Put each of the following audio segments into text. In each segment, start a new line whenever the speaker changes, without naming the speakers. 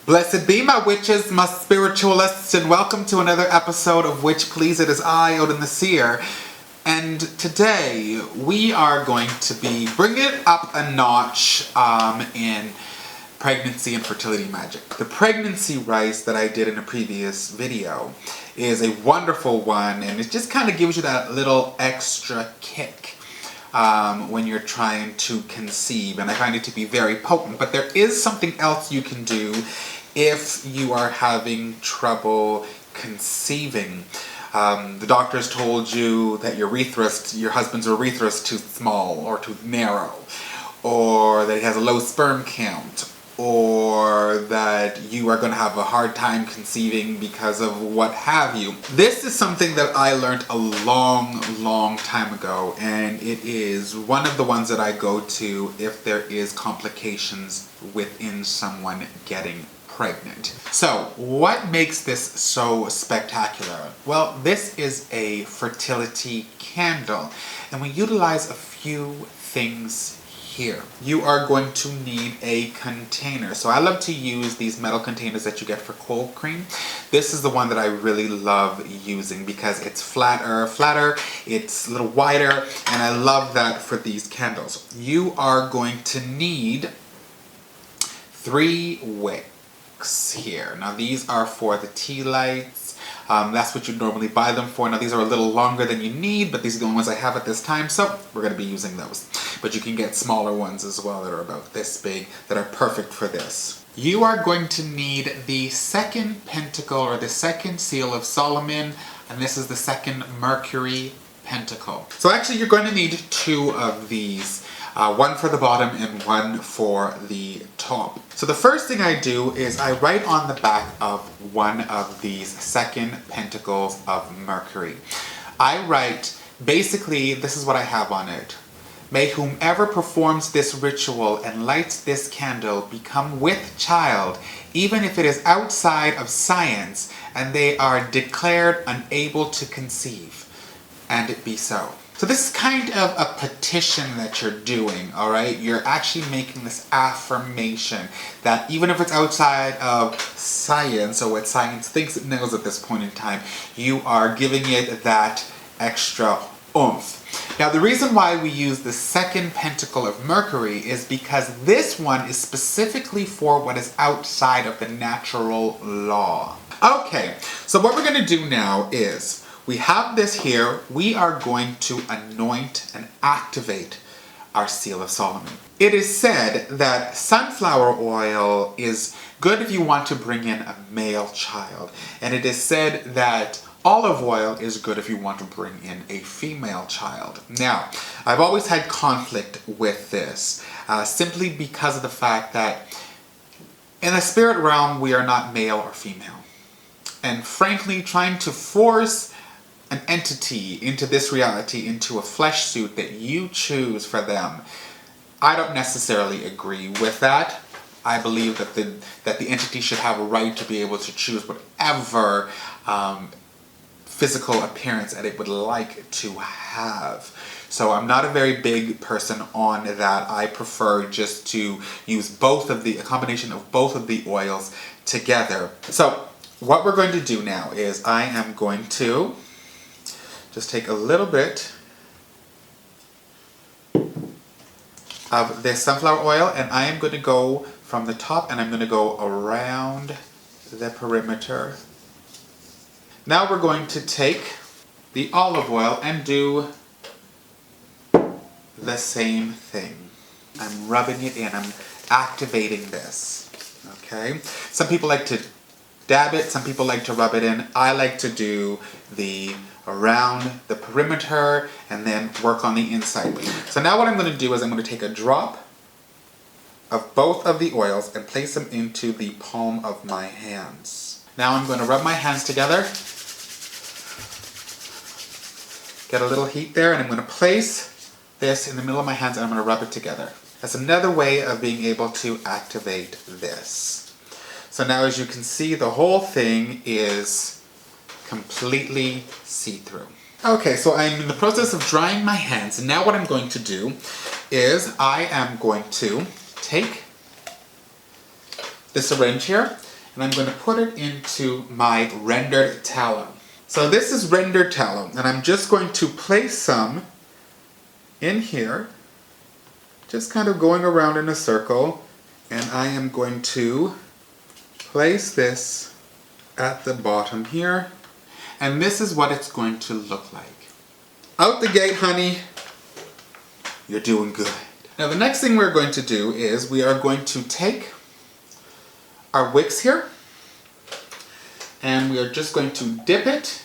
Blessed be my witches, my spiritualists, and welcome to another episode of Witch Please. It is I, Odin the Seer, and today we are going to be bringing it up a notch in pregnancy and fertility magic. The pregnancy rice that I did in a previous video is a wonderful one, and it just kind of gives you that little extra kick when you're trying to conceive, and I find it to be very potent. But there is something else you can do if you are having trouble conceiving. The doctors told you that your husband's urethra is too small or too narrow, or that he has a low sperm count, or that you are going to have a hard time conceiving because of what have you. This is something that I learned a long time ago, and it is one of the ones that I go to if there is complications within someone getting pregnant. So, what makes this so spectacular? Well, this is a fertility candle, and we utilize a few things here. You are going to need a container. So I love to use these metal containers that you get for cold cream. This is the one that I really love using because it's flatter, it's a little wider, and I love that for these candles. You are going to need 3 wicks here. Now these are for the tea lights. That's what you normally buy them for. Now these are a little longer than you need, but these are the only ones I have at this time, so we're going to be using those. But you can get smaller ones as well that are about this big that are perfect for this. You are going to need the second pentacle, or the second seal of Solomon, and this is the second Mercury pentacle. So actually you're going to need 2 of these. One for the bottom and one for the top. So the first thing I do is I write on the back of one of these second pentacles of Mercury. I write, basically, this is what I have on it. May whomever performs this ritual and lights this candle become with child, even if it is outside of science and they are declared unable to conceive. And it be so. So this is kind of a petition that you're doing, all right? You're actually making this affirmation that even if it's outside of science, or what science thinks it knows at this point in time, you are giving it that extra oomph. Now the reason why we use the second pentacle of Mercury is because this one is specifically for what is outside of the natural law. Okay, so what we're going to do now is, we have this here. We are going to anoint and activate our seal of Solomon. It is said that sunflower oil is good if you want to bring in a male child. And it is said that olive oil is good if you want to bring in a female child. Now, I've always had conflict with this, simply because of the fact that in the spirit realm, we are not male or female. And frankly, trying to force an entity into this reality, into a flesh suit that you choose for them, I don't necessarily agree with that. I believe that the entity should have a right to be able to choose whatever physical appearance that it would like to have. So I'm not a very big person on that. I prefer just to use a combination of both of the oils together. So what we're going to do now is I am going to just take a little bit of this sunflower oil, and I am going to go from the top and I'm going to go around the perimeter. Now we're going to take the olive oil and do the same thing. I'm rubbing it in, I'm activating this. Okay? Some people like to dab it, some people like to rub it in. I like to do the around the perimeter and then work on the inside. So now what I'm going to do is I'm going to take a drop of both of the oils and place them into the palm of my hands. Now I'm going to rub my hands together, get a little heat there, and I'm going to place this in the middle of my hands and I'm going to rub it together. That's another way of being able to activate this. So now as you can see, the whole thing is completely see-through. Okay, so I'm in the process of drying my hands, and now what I'm going to do is I am going to take the syringe here, and I'm going to put it into my rendered tallow. So this is rendered tallow, and I'm just going to place some in here, just kind of going around in a circle, and I am going to place this at the bottom here, and this is what it's going to look like. Out the gate, honey, you're doing good. Now the next thing we're going to do is we are going to take our wicks here, and we are just going to dip it.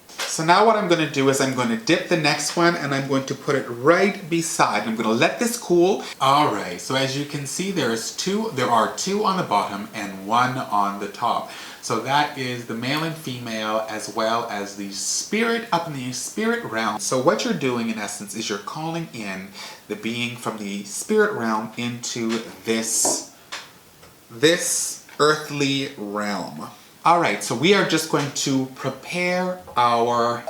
So now what I'm going to do is I'm going to dip the next one, and I'm going to put it right beside. I'm going to let this cool. Alright, so as you can see there are two on the bottom and one on the top. So that is the male and female, as well as the spirit up in the spirit realm. So what you're doing in essence is you're calling in the being from the spirit realm into this earthly realm. Alright, so we are just going to prepare our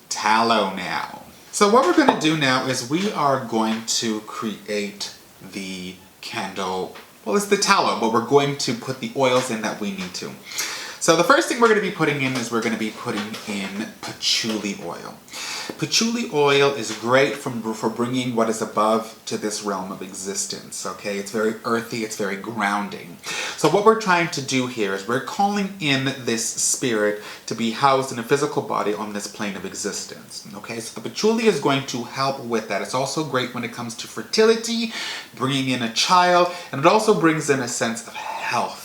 tallow now. So what we're going to do now is we are going to create the candle. Well, it's the tallow, but we're going to put the oils in that we need to. So the first thing we're going to be putting in is we're going to be putting in patchouli oil. Patchouli oil is great for bringing what is above to this realm of existence, okay? It's very earthy, it's very grounding. So what we're trying to do here is we're calling in this spirit to be housed in a physical body on this plane of existence, okay? So the patchouli is going to help with that. It's also great when it comes to fertility, bringing in a child, and it also brings in a sense of health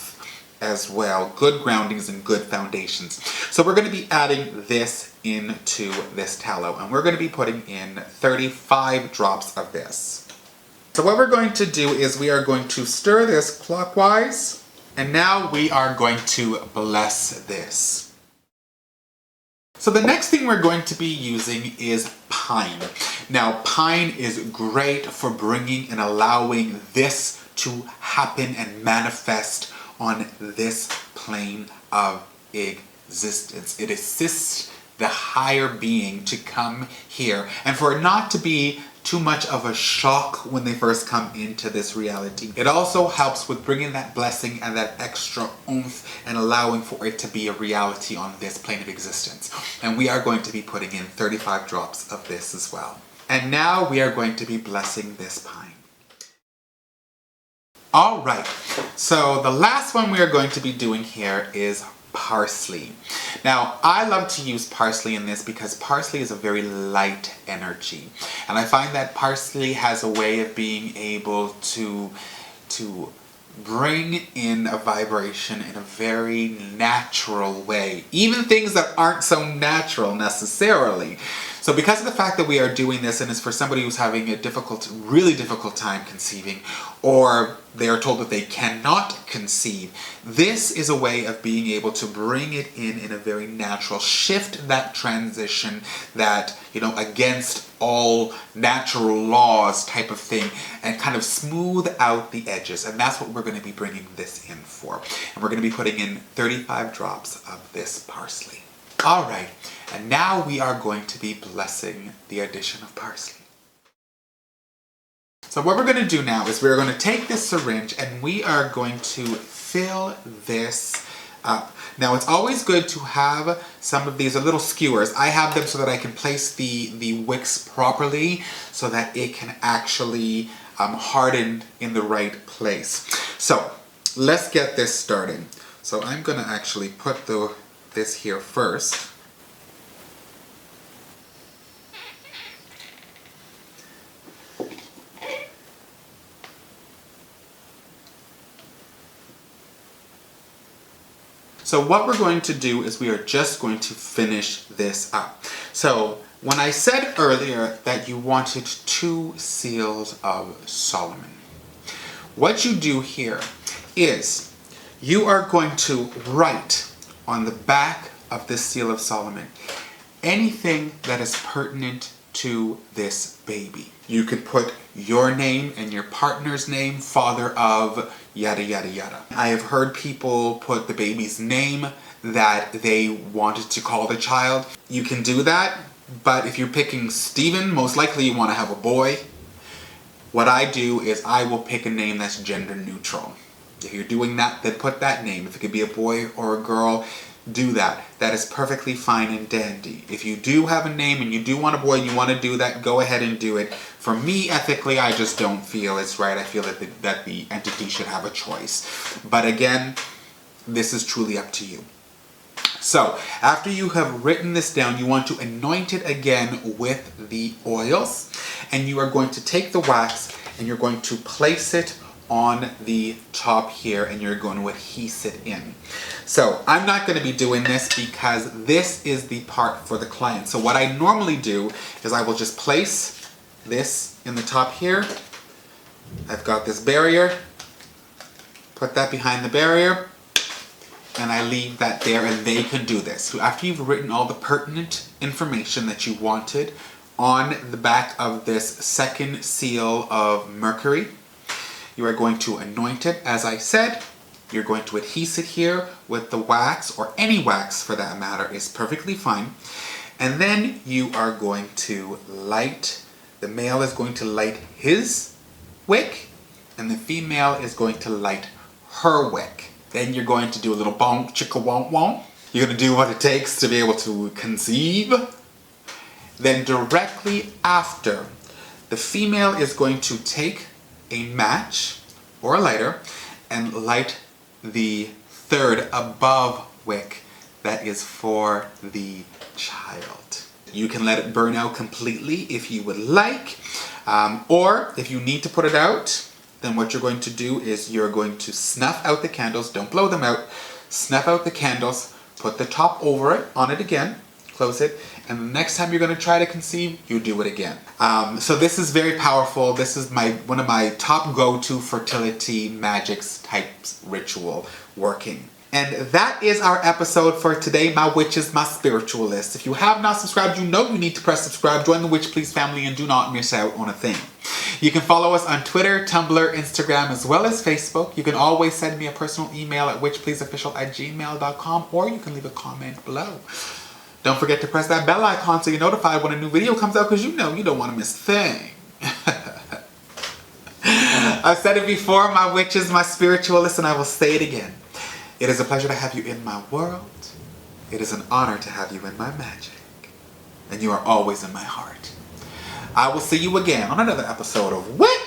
as well. Good groundings and good foundations. So we're going to be adding this into this tallow, and we're going to be putting in 35 drops of this. So what we're going to do is we are going to stir this clockwise, and now we are going to bless this. So the next thing we're going to be using is pine. Now pine is great for bringing and allowing this to happen and manifest on this plane of existence. It assists the higher being to come here, and for it not to be too much of a shock when they first come into this reality. It also helps with bringing that blessing and that extra oomph and allowing for it to be a reality on this plane of existence. And we are going to be putting in 35 drops of this as well. And now we are going to be blessing this pine. Alright, so the last one we are going to be doing here is parsley. Now, I love to use parsley in this because parsley is a very light energy. And I find that parsley has a way of being able to bring in a vibration in a very natural way. Even things that aren't so natural necessarily. So because of the fact that we are doing this, and it's for somebody who's having a really difficult time conceiving, or they are told that they cannot conceive, this is a way of being able to bring it in a very natural, shift that transition, that, you know, against all natural laws type of thing, and kind of smooth out the edges. And that's what we're going to be bringing this in for. And we're going to be putting in 35 drops of this parsley. Alright, and now we are going to be blessing the addition of parsley. So what we're going to do now is we're going to take this syringe and we are going to fill this up. Now it's always good to have some of these little skewers. I have them so that I can place the wicks properly so that it can actually harden in the right place. So let's get this started. So I'm going to actually put this here first. So what we're going to do is we are just going to finish this up. So when I said earlier that you wanted 2 seals of Solomon, what you do here is you are going to write on the back of this seal of Solomon anything that is pertinent to this baby. You could put your name and your partner's name, father of yada yada yada. I have heard people put the baby's name that they wanted to call the child. You can do that, but if you're picking Stephen, most likely you want to have a boy. What I do is I will pick a name that's gender neutral. If you're doing that, then put that name. If it could be a boy or a girl, do that. That is perfectly fine and dandy. If you do have a name and you do want a boy and you want to do that, go ahead and do it. For me, ethically, I just don't feel it's right. I feel that the entity should have a choice. But again, this is truly up to you. So, after you have written this down, you want to anoint it again with the oils. And you are going to take the wax and you're going to place it on the top here, and you're going to adhese it in. So I'm not going to be doing this because this is the part for the client. So what I normally do is I will just place this in the top here. I've got this barrier, put that behind the barrier, and I leave that there, and they can do this. So after you've written all the pertinent information that you wanted on the back of this second seal of mercury, you are going to anoint it, as I said. You're going to adhese it here with the wax, or any wax for that matter is perfectly fine. And then you are going to light, the male is going to light his wick, and the female is going to light her wick. Then you're going to do a little bonk chicka wonk wonk. You're going to do what it takes to be able to conceive. Then directly after, the female is going to take a match or a lighter and light the third above wick that is for the child. You can let it burn out completely if you would like, or if you need to put it out, then what you're going to do is you're going to snuff out the candles. Don't blow them out. Snuff out the candles, put the top over it, on it again, close it, and the next time you're going to try to conceive, you do it again. So this is very powerful. This is one of my top go-to fertility magics types ritual working. And that is our episode for today, my witches, my spiritualists. If you have not subscribed, you know you need to press subscribe, join the Witch Please family, and do not miss out on a thing. You can follow us on Twitter, Tumblr, Instagram, as well as Facebook. You can always send me a personal email at witchpleaseofficial@gmail.com, or you can leave a comment below. Don't forget to press that bell icon so you're notified when a new video comes out, because you know you don't want to miss a thing. I've said it before, my witches, my spiritualists, and I will say it again. It is a pleasure to have you in my world. It is an honor to have you in my magic. And you are always in my heart. I will see you again on another episode of Witch